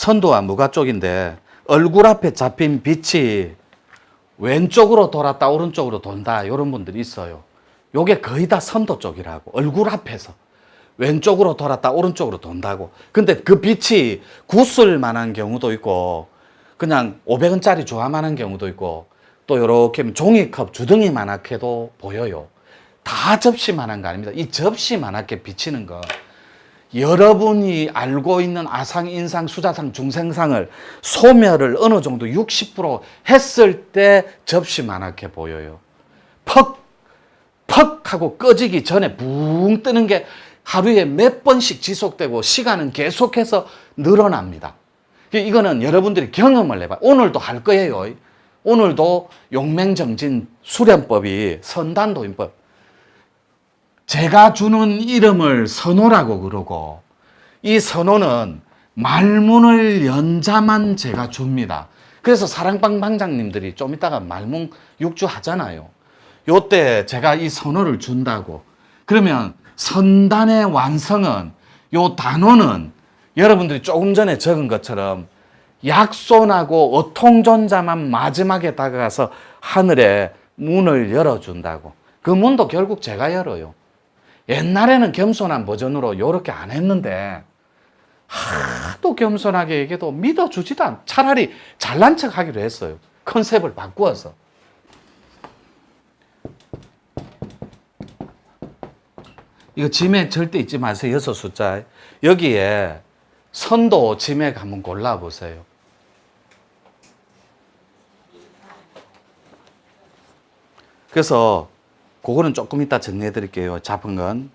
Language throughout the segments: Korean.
선도와 무가 쪽인데 얼굴 앞에 잡힌 빛이 왼쪽으로 돌았다 오른쪽으로 돈다 이런 분들이 있어요. 요게 거의 다 선도 쪽이라고. 얼굴 앞에서 왼쪽으로 돌았다 오른쪽으로 돈다고. 근데 그 빛이 구슬 만한 경우도 있고 그냥 500원짜리 주화만한 경우도 있고 또 이렇게 종이컵 주둥이만하게도 보여요. 다 접시만한 거 아닙니다. 이 접시만하게 비치는 거 여러분이 알고 있는 아상, 인상, 수자상, 중생상을 소멸을 어느 정도 60% 했을 때 접시만하게 보여요. 퍽 하고 꺼지기 전에 붕 뜨는 게 하루에 몇 번씩 지속되고 시간은 계속해서 늘어납니다. 이거는 여러분들이 경험을 해봐요. 오늘도 할 거예요. 오늘도 용맹정진 수련법이 선단도인법. 제가 주는 이름을 선호라고 그러고 이 선호는 말문을 연자만 제가 줍니다. 그래서 사랑방 방장님들이 좀 이따가 말문 6주 하잖아요. 요때 제가 이 선호를 준다고. 그러면 선단의 완성은 요 단어는 여러분들이 조금 전에 적은 것처럼 약손하고 어통존자만 마지막에 다가가서 하늘에 문을 열어준다고. 그 문도 결국 제가 열어요. 옛날에는 겸손한 버전으로 이렇게 안 했는데 하도 겸손하게 얘기해도 믿어주지도 않고 차라리 잘난 척 하기로 했어요. 컨셉을 바꾸어서. 이거 지맥 절대 잊지 마세요. 6숫자. 여기에 선도 지맥 한번 골라보세요. 그래서 그거는 조금 이따 정리해 드릴게요. 잡은 건.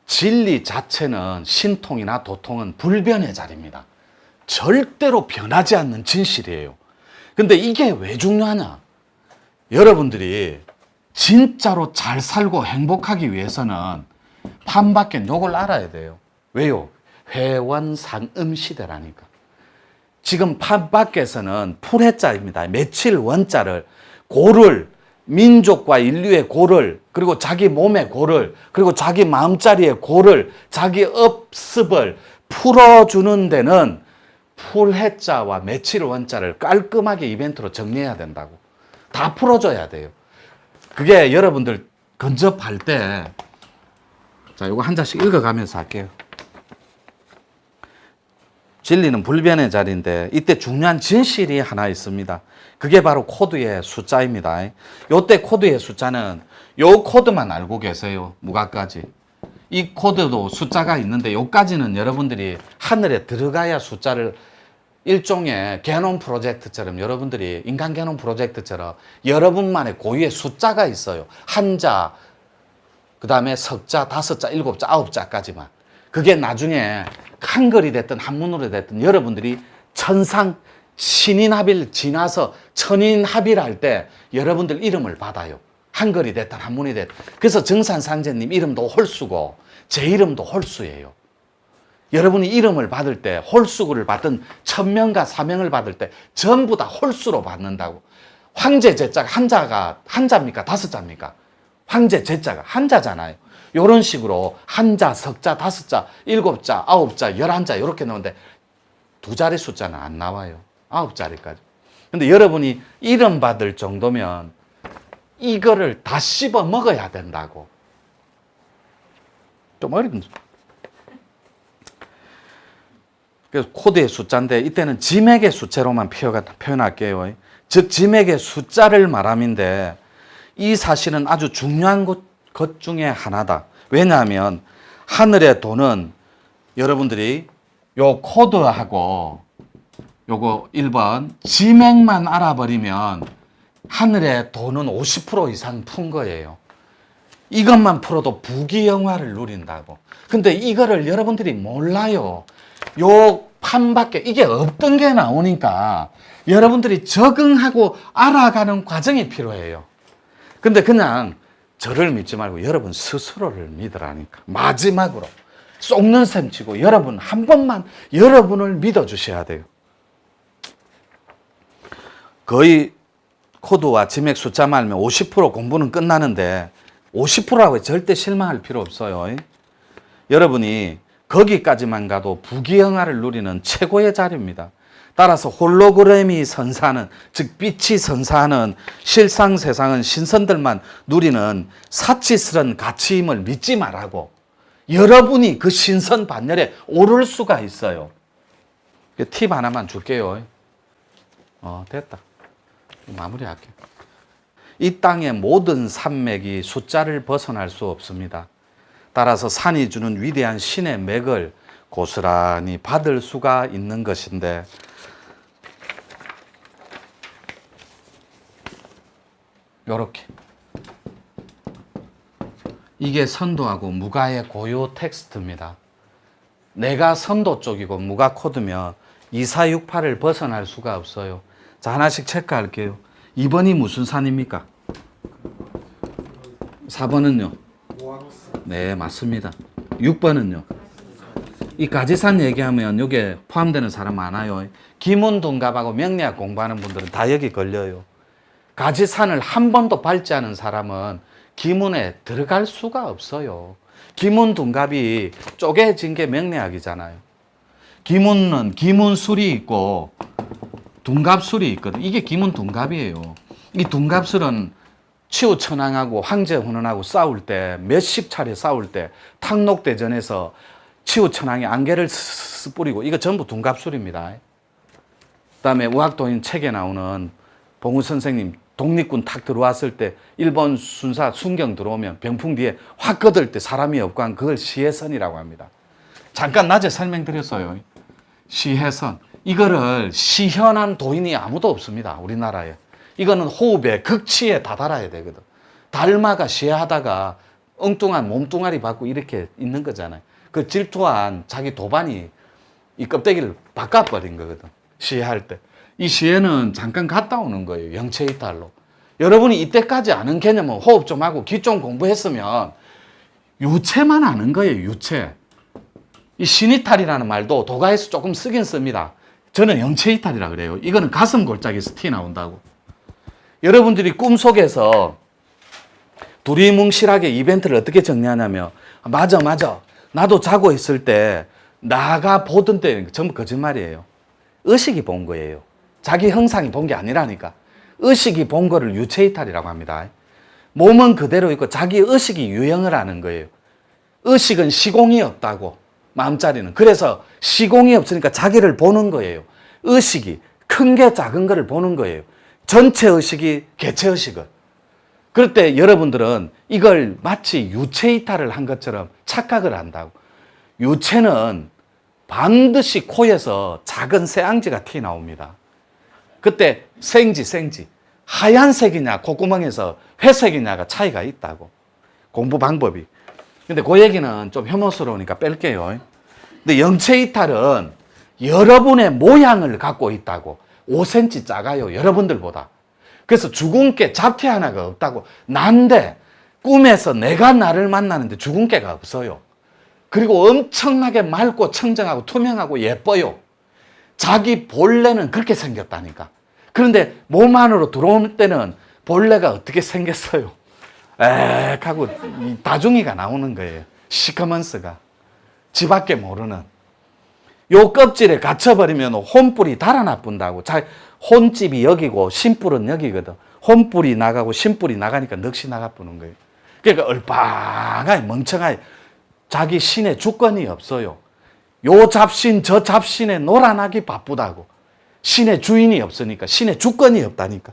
진리 자체는 신통이나 도통은 불변의 자리입니다. 절대로 변하지 않는 진실이에요. 근데 이게 왜 중요하냐? 여러분들이 진짜로 잘 살고 행복하기 위해서는 판밖엔 요걸 알아야 돼요. 왜요? 회원상음 시대라니까. 지금 판밖에서는 풀해자입니다. 며칠 원자를 고를 민족과 인류의 고를 그리고 자기 몸의 고를 그리고 자기 마음자리의 고를 자기 업습을 풀어주는 데는 풀해자와 며칠 원자를 깔끔하게 이벤트로 정리해야 된다고. 다 풀어줘야 돼요. 그게 여러분들 근접할 때 자, 요거 한 장씩 읽어가면서 할게요. 진리는 불변의 자리인데 이때 중요한 진실이 하나 있습니다. 그게 바로 코드의 숫자입니다. 요때 코드의 숫자는 요 코드만 알고 계세요. 무가까지. 이 코드도 숫자가 있는데 요까지는 여러분들이 하늘에 들어가야 숫자를 일종의 개놈 프로젝트처럼 여러분들이 인간 개놈 프로젝트처럼 여러분만의 고유의 숫자가 있어요. 한자, 그 다음에 석자, 5자, 7자, 9자까지만. 그게 나중에 한글이 됐든 한문으로 됐든 여러분들이 천상 신인합일 지나서 천인합일 할 때 여러분들 이름을 받아요. 한글이 됐든 한문이 됐든. 그래서 정산상제님 이름도 홀수고 제 이름도 홀수예요. 여러분이 이름을 받을 때 홀수를 받든 천명과 사명을 받을 때 전부 다 홀수로 받는다고. 황제 제자가 한자입니까? 5자입니까? 황제 제자가 한자잖아요. 이런 식으로 한자, 석자, 5자, 7자, 9자, 11자 이렇게 나오는데 2자리 숫자는 안 나와요. 9자리까지. 근데 여러분이 이름 받을 정도면 이거를 다 씹어 먹어야 된다고. 좀 어려운. 그래서 코드의 숫자인데 이때는 지맥의 수체로만 표현할게요. 즉 지맥의 숫자를 말함인데 이 사실은 아주 중요한 것 중에 하나다. 왜냐하면 하늘의 도는 여러분들이 요 코드하고 요거 1번 지맥만 알아버리면 하늘의 도는 50% 이상 푼 거예요. 이것만 풀어도 부귀영화를 누린다고. 근데 이거를 여러분들이 몰라요. 요 판밖에 이게 없던 게 나오니까 여러분들이 적응하고 알아가는 과정이 필요해요. 근데 그냥 저를 믿지 말고 여러분 스스로를 믿으라니까. 마지막으로 쏙는 셈 치고 여러분 한 번만 여러분을 믿어주셔야 돼요. 거의 코드와 지맥 숫자만 알면 50% 공부는 끝나는데 50%라고 절대 실망할 필요 없어요. 여러분이 거기까지만 가도 부귀영화를 누리는 최고의 자리입니다. 따라서 홀로그램이 선사하는, 즉 빛이 선사하는 실상 세상은 신선들만 누리는 사치스런 가치임을 믿지 말라고. 여러분이 그 신선 반열에 오를 수가 있어요. 팁 하나만 줄게요. 됐다. 마무리할게요. 이 땅의 모든 산맥이 숫자를 벗어날 수 없습니다. 따라서 산이 주는 위대한 신의 맥을 고스란히 받을 수가 있는 것인데, 요렇게 이게 선도하고 무가의 고유 텍스트입니다. 내가 선도 쪽이고 무가 코드면 2468을 벗어날 수가 없어요. 자, 하나씩 체크할게요. 2번이 무슨 산입니까? 4번은요? 네, 맞습니다. 6번은요? 이 가지산 얘기하면 여기에 포함되는 사람 많아요. 기문둔갑하고 명리학 공부하는 분들은 다 여기 걸려요. 가지산을 한 번도 밟지 않은 사람은 기문에 들어갈 수가 없어요. 기문둔갑이 쪼개진 게 명리학이잖아요. 기문은 기문술이 있고 둔갑술이 있거든. 이게 기문둔갑이에요. 이 둔갑술은 치우천왕하고 황제훈원하고 싸울 때, 몇십 차례 싸울 때 탕록대전에서 치우천왕이 안개를 스스 뿌리고, 이거 전부 둔갑술입니다. 그다음에 우학도인 책에 나오는 봉우 선생님 독립군 탁 들어왔을 때 일본 순사 순경 들어오면 병풍 뒤에 확 걷을 때 사람이 없고 한 그걸 시해선이라고 합니다. 잠깐 낮에 설명드렸어요. 시해선. 이거를 시현한 도인이 아무도 없습니다. 우리나라에. 이거는 호흡에 극치에 다다라야 되거든. 달마가 시해하다가 엉뚱한 몸뚱아리 받고 이렇게 있는 거잖아요. 그 질투한 자기 도반이 이 껍데기를 바꿔버린 거거든. 시해할 때. 이 시해는 잠깐 갔다 오는 거예요. 영체이탈로. 여러분이 이때까지 아는 개념은 호흡 좀 하고 기 좀 공부했으면 유체만 아는 거예요. 유체. 이 신이탈이라는 말도 도가에서 조금 쓰긴 씁니다. 저는 영체이탈이라 그래요. 이거는 가슴 골짜기에서 티 나온다고. 여러분들이 꿈속에서 두리뭉실하게 이벤트를 어떻게 정리하냐면, 맞아. 나도 자고 있을 때 나가 보던 때 전부 거짓말이에요. 의식이 본 거예요. 자기 형상이 본 게 아니라니까. 의식이 본 거를 유체이탈이라고 합니다. 몸은 그대로 있고 자기 의식이 유형을 하는 거예요. 의식은 시공이 없다고, 마음자리는. 그래서 시공이 없으니까 자기를 보는 거예요. 의식이 큰 게 작은 거를 보는 거예요. 전체 의식이 개체 의식을. 그럴 때 여러분들은 이걸 마치 유체이탈을 한 것처럼 착각을 한다고. 유체는 반드시 코에서 작은 새앙지가 튀어나옵니다. 그때 생지 하얀색이냐 콧구멍에서 회색이냐가 차이가 있다고. 공부 방법이. 근데 그 얘기는 좀 혐오스러우니까 뺄게요. 근데 영체이탈은 여러분의 모양을 갖고 있다고. 5cm 작아요. 여러분들보다. 그래서 죽은 개 잡티 하나가 없다고. 난데 꿈에서 내가 나를 만나는데 죽은 개가 없어요. 그리고 엄청나게 맑고 청정하고 투명하고 예뻐요. 자기 본래는 그렇게 생겼다니까. 그런데 몸 안으로 들어올 때는 본래가 어떻게 생겼어요? 에ek 하고 다중이가 나오는 거예요. 시커먼스가. 지밖에 모르는. 요 껍질에 갇혀버리면 혼뿔이 달아나쁜다고. 혼집이 여기고 신뿔은 여기거든. 혼뿔이 나가고 신뿔이 나가니까 넋이 나가쁘는 거예요. 그러니까 얼빵하게 멍청하게 자기 신의 주권이 없어요. 요 잡신 저 잡신에 놀아나기 바쁘다고. 신의 주인이 없으니까. 신의 주권이 없다니까.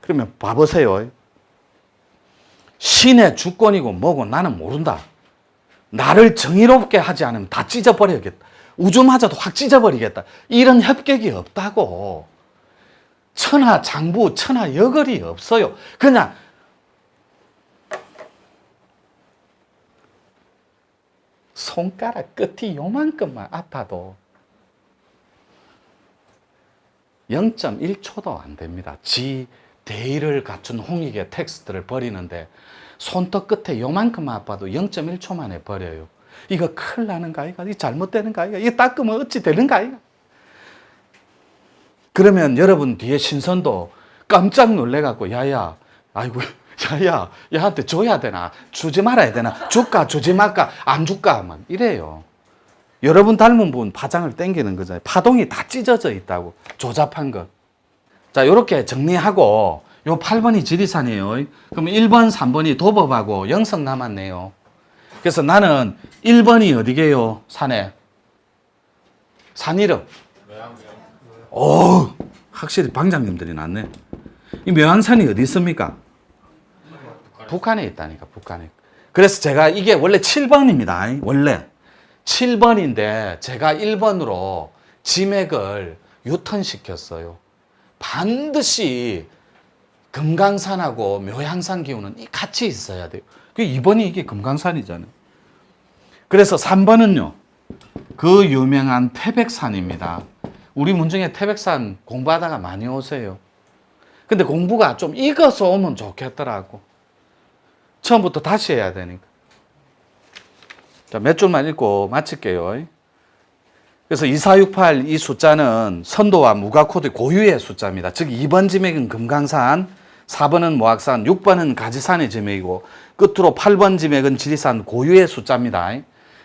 그러면 봐보세요. 신의 주권이고 뭐고 나는 모른다. 나를 정의롭게 하지 않으면 다 찢어버려야겠다. 우주마저도 확 찢어버리겠다. 이런 협객이 없다고. 천하 장부, 천하 여걸이 없어요. 그냥 손가락 끝이 요만큼만 아파도 0.1초도 안 됩니다. 지 대의를 갖춘 홍익의 텍스트를 버리는데 손톱 끝에 요만큼만 아파도 0.1초 만에 버려요. 이거 큰일 나는 거 아이가? 이거 잘못되는 거 아이가? 이거 닦으면 어찌 되는 거 아이가? 그러면 여러분 뒤에 신선도 깜짝 놀래갖고 아이고 야한테 줘야 되나? 주지 말아야 되나? 줄까? 주지 말까? 안 줄까? 막 이래요. 여러분 닮은 분 파장을 당기는 거잖아요. 파동이 다 찢어져 있다고. 조잡한 것. 자, 요렇게 정리하고 요 8번이 지리산이에요. 그럼 1번, 3번이 도법하고 영성 남았네요. 그래서 나는 1번이 어디게요? 산에. 산 이름. 오, 확실히 방장님들이 낫네. 이 묘양산이 어디 있습니까? 북한에 있다니까, 북한에. 그래서 제가 이게 원래 7번입니다. 원래 7번인데 제가 1번으로 지맥을 유턴시켰어요. 반드시 금강산하고 묘향산 기운은 같이 있어야 돼요. 그 2번이 이게 금강산이잖아요. 그래서 3번은요. 그 유명한 태백산입니다. 우리 문중에 태백산 공부하다가 많이 오세요. 근데 공부가 좀 익어서 오면 좋겠더라고. 처음부터 다시 해야 되니까. 자, 몇 줄만 읽고 마칠게요. 그래서 2468 이 숫자는 선도와 무가코드 고유의 숫자입니다. 즉 2번 지맥은 금강산, 4번은 모악산, 6번은 가지산의 지맥이고 끝으로 8번 지맥은 지리산 고유의 숫자입니다.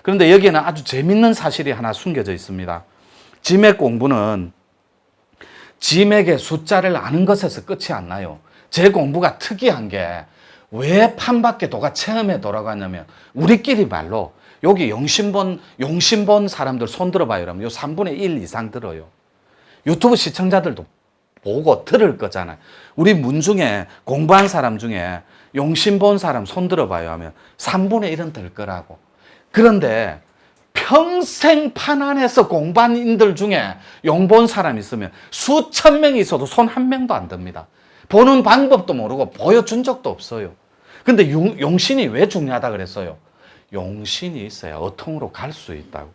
그런데 여기에는 아주 재밌는 사실이 하나 숨겨져 있습니다. 지맥 공부는 지맥의 숫자를 아는 것에서 끝이 안 나요. 제 공부가 특이한 게 왜 판밖에 도가 처음에 돌아가냐면 우리끼리 말로 여기 용신 본 사람들 손 들어봐요. 그러면 요 3분의 1 이상 들어요. 유튜브 시청자들도 보고 들을 거잖아요. 우리 문중에 공부한 사람 중에 용신 본 사람 손 들어봐요 하면 3분의 1은 들 거라고. 그런데 평생 판 안에서 공부한 인들 중에 용 본 사람 있으면 수천 명이 있어도 손 한 명도 안 듭니다. 보는 방법도 모르고 보여준 적도 없어요. 근데 용신이 왜 중요하다 그랬어요? 용신이 있어야 어통으로 갈 수 있다고.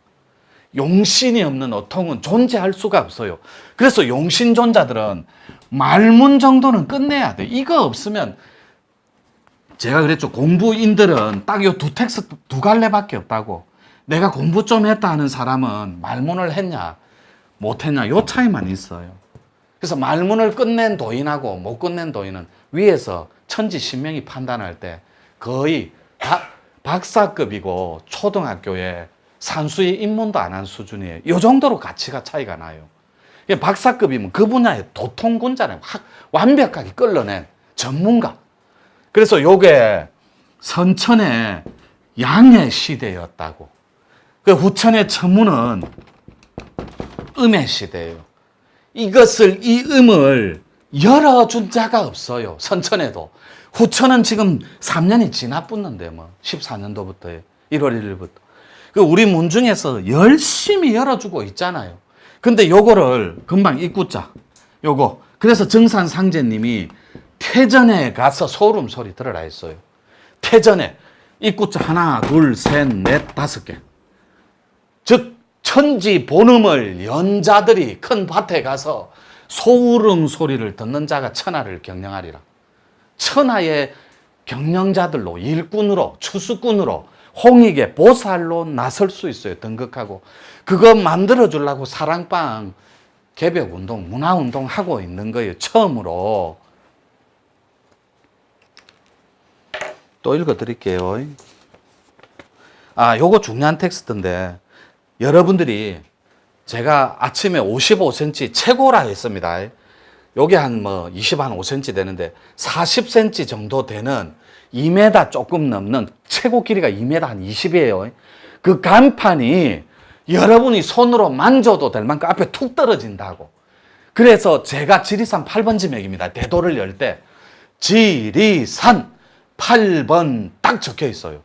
용신이 없는 어통은 존재할 수가 없어요. 그래서 용신존자들은 말문 정도는 끝내야 돼. 이거 없으면 제가 그랬죠. 공부인들은 딱 요 두 텍스트 두 갈래밖에 없다고. 내가 공부 좀 했다 하는 사람은 말문을 했냐 못했냐 요 차이만 있어요. 그래서 말문을 끝낸 도인하고 못 끝낸 도인은 위에서 천지신명이 판단할 때 거의 박사급이고 초등학교에 산수의 입문도 안 한 수준이에요. 이 정도로 가치가 차이가 나요. 박사급이면 그 분야의 도통군자를 완벽하게 끌어낸 전문가. 그래서 요게 선천의 양의 시대였다고. 그 후천의 천문은 음의 시대예요. 이 음을 열어준 자가 없어요. 선천에도. 후천은 지금 3년이 지나붙는데 뭐 14년도부터 1월 1일부터. 그 우리 문중에서 열심히 열어주고 있잖아요. 근데 요거를 금방 입구자. 요거. 그래서 정산상제님이 태전에 가서 소름 소리 들으라 했어요. 태전에 입구자 하나, 둘, 셋, 넷, 5개. 즉 천지 본음을 연 자들이 큰 밭에 가서 소울음 소리를 듣는 자가 천하를 경영하리라. 천하의 경영자들로 일꾼으로 추수꾼으로 홍익의 보살로 나설 수 있어요. 등극하고. 그거 만들어 주려고 사랑방 개벽운동 문화운동 하고 있는 거예요. 처음으로. 또 읽어 드릴게요. 요거 중요한 텍스트인데 여러분들이 제가 아침에 55cm 최고라 했습니다. 요게 한 25cm 되는데 40cm 정도 되는 2m 조금 넘는 최고 길이가 2m 한 20이에요. 그 간판이 여러분이 손으로 만져도 될 만큼 앞에 툭 떨어진다고. 그래서 제가 지리산 8번 지맥입니다. 대도를 열 때 지리산 8번 딱 적혀 있어요.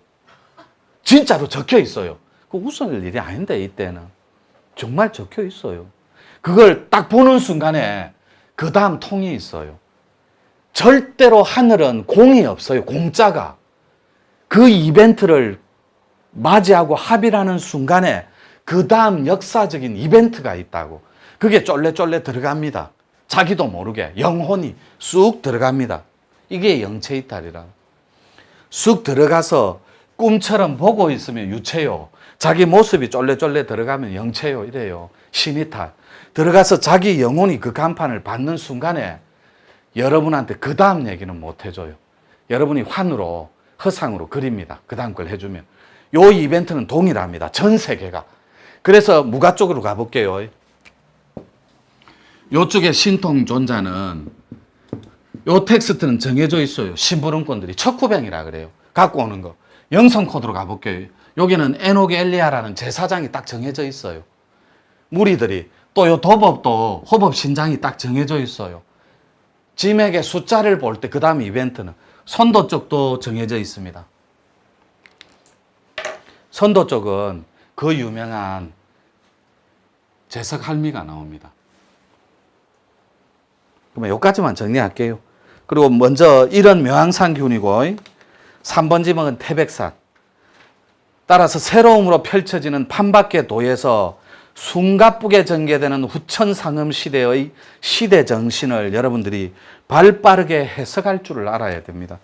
진짜로 적혀 있어요. 그 웃을 일이 아닌데 이때는 정말 적혀 있어요. 그걸 딱 보는 순간에 그 다음 통이 있어요. 절대로 하늘은 공이 없어요. 공짜가. 그 이벤트를 맞이하고 합의하는 순간에 그 다음 역사적인 이벤트가 있다고. 그게 쫄래쫄래 들어갑니다. 자기도 모르게 영혼이 쑥 들어갑니다. 이게 영체이탈이라. 쑥 들어가서 꿈처럼 보고 있으면 유체요. 자기 모습이 쫄래쫄래 들어가면 영체요. 이래요. 신이탈. 들어가서 자기 영혼이 그 간판을 받는 순간에 여러분한테 그 다음 얘기는 못 해줘요. 여러분이 환으로 허상으로 그립니다. 그 다음 걸 해주면. 요 이벤트는 동일합니다. 전 세계가. 그래서 무가 쪽으로 가볼게요. 요쪽에 신통존자는 요 텍스트는 정해져 있어요. 심부름꾼들이 척후병이라 그래요. 갖고 오는 거. 영성 코드로 가볼게요. 여기는 에녹 엘리야라는 제사장이 딱 정해져 있어요. 무리들이 또 요 도법도 호법 신장이 딱 정해져 있어요. 짐에게 숫자를 볼 때 그 다음 이벤트는 선도 쪽도 정해져 있습니다. 선도 쪽은 그 유명한 제석할미가 나옵니다. 그러면 여기까지만 정리할게요. 그리고 먼저 이런 묘항산균이고 3번 지목은 태백산. 따라서 새로움으로 펼쳐지는 판밖의 도에서 숨가쁘게 전개되는 후천상음 시대의 시대 정신을 여러분들이 발빠르게 해석할 줄을 알아야 됩니다.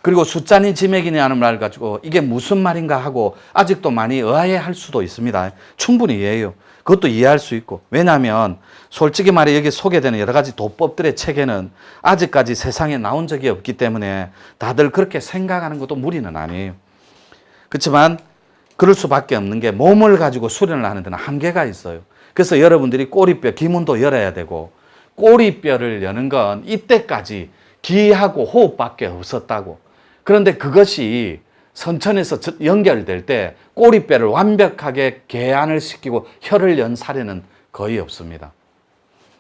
그리고 숫자니 지맥이니 하는 말 가지고 이게 무슨 말인가 하고 아직도 많이 의아해할 수도 있습니다. 충분히 이해해요. 그것도 이해할 수 있고. 왜냐하면 솔직히 말해 여기 소개되는 여러 가지 도법들의 체계는 아직까지 세상에 나온 적이 없기 때문에 다들 그렇게 생각하는 것도 무리는 아니에요. 그렇지만 그럴 수밖에 없는 게 몸을 가지고 수련을 하는 데는 한계가 있어요. 그래서 여러분들이 꼬리뼈 기문도 열어야 되고 꼬리뼈를 여는 건 이때까지 기하고 호흡밖에 없었다고. 그런데 그것이 선천에서 연결될 때 꼬리뼈를 완벽하게 개안을 시키고 혀를 연 사례는 거의 없습니다.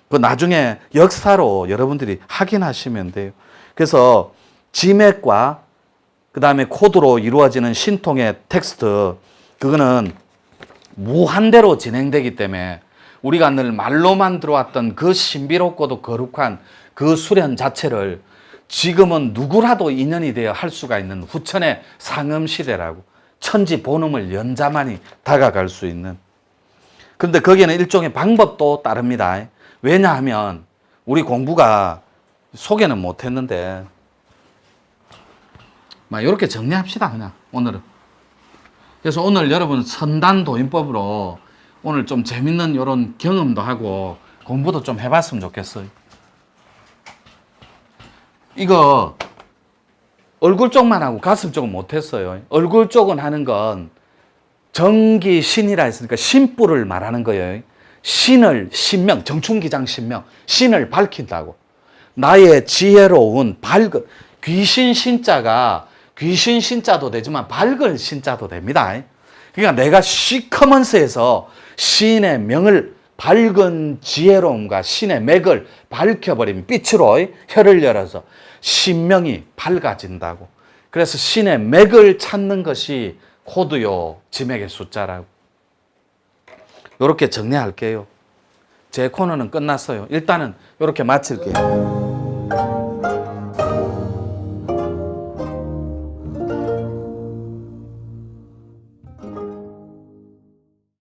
그 나중에 역사로 여러분들이 확인하시면 돼요. 그래서 지맥과 그 다음에 코드로 이루어지는 신통의 텍스트, 그거는 무한대로 진행되기 때문에 우리가 늘 말로만 들어왔던 그 신비롭고도 거룩한 그 수련 자체를 지금은 누구라도 인연이 되어 할 수가 있는 후천의 상음시대라고, 천지 본음을 연 자만이 다가갈 수 있는. 그런데 거기에는 일종의 방법도 따릅니다. 왜냐하면 우리 공부가 소개는 못했는데 막 이렇게 정리합시다 그냥 오늘은. 그래서 오늘 여러분 선단도인법으로 오늘 좀 재밌는 이런 경험도 하고 공부도 좀 해봤으면 좋겠어요. 이거 얼굴 쪽만 하고 가슴 쪽은 못했어요. 얼굴 쪽은 하는 건 정기신이라 했으니까 신부를 말하는 거예요. 신을, 신명, 정충기장 신명, 신을 밝힌다고. 나의 지혜로운 밝은, 귀신 신자가 귀신 신자도 되지만 밝은 신자도 됩니다. 그러니까 내가 시커먼스에서 신의 명을, 밝은 지혜로움과 신의 맥을 밝혀버리면 빛으로 혀를 열어서 신명이 밝아진다고. 그래서 신의 맥을 찾는 것이 코드요, 지맥의 숫자라고. 이렇게 정리할게요. 제 코너는 끝났어요. 일단은 이렇게 마칠게요.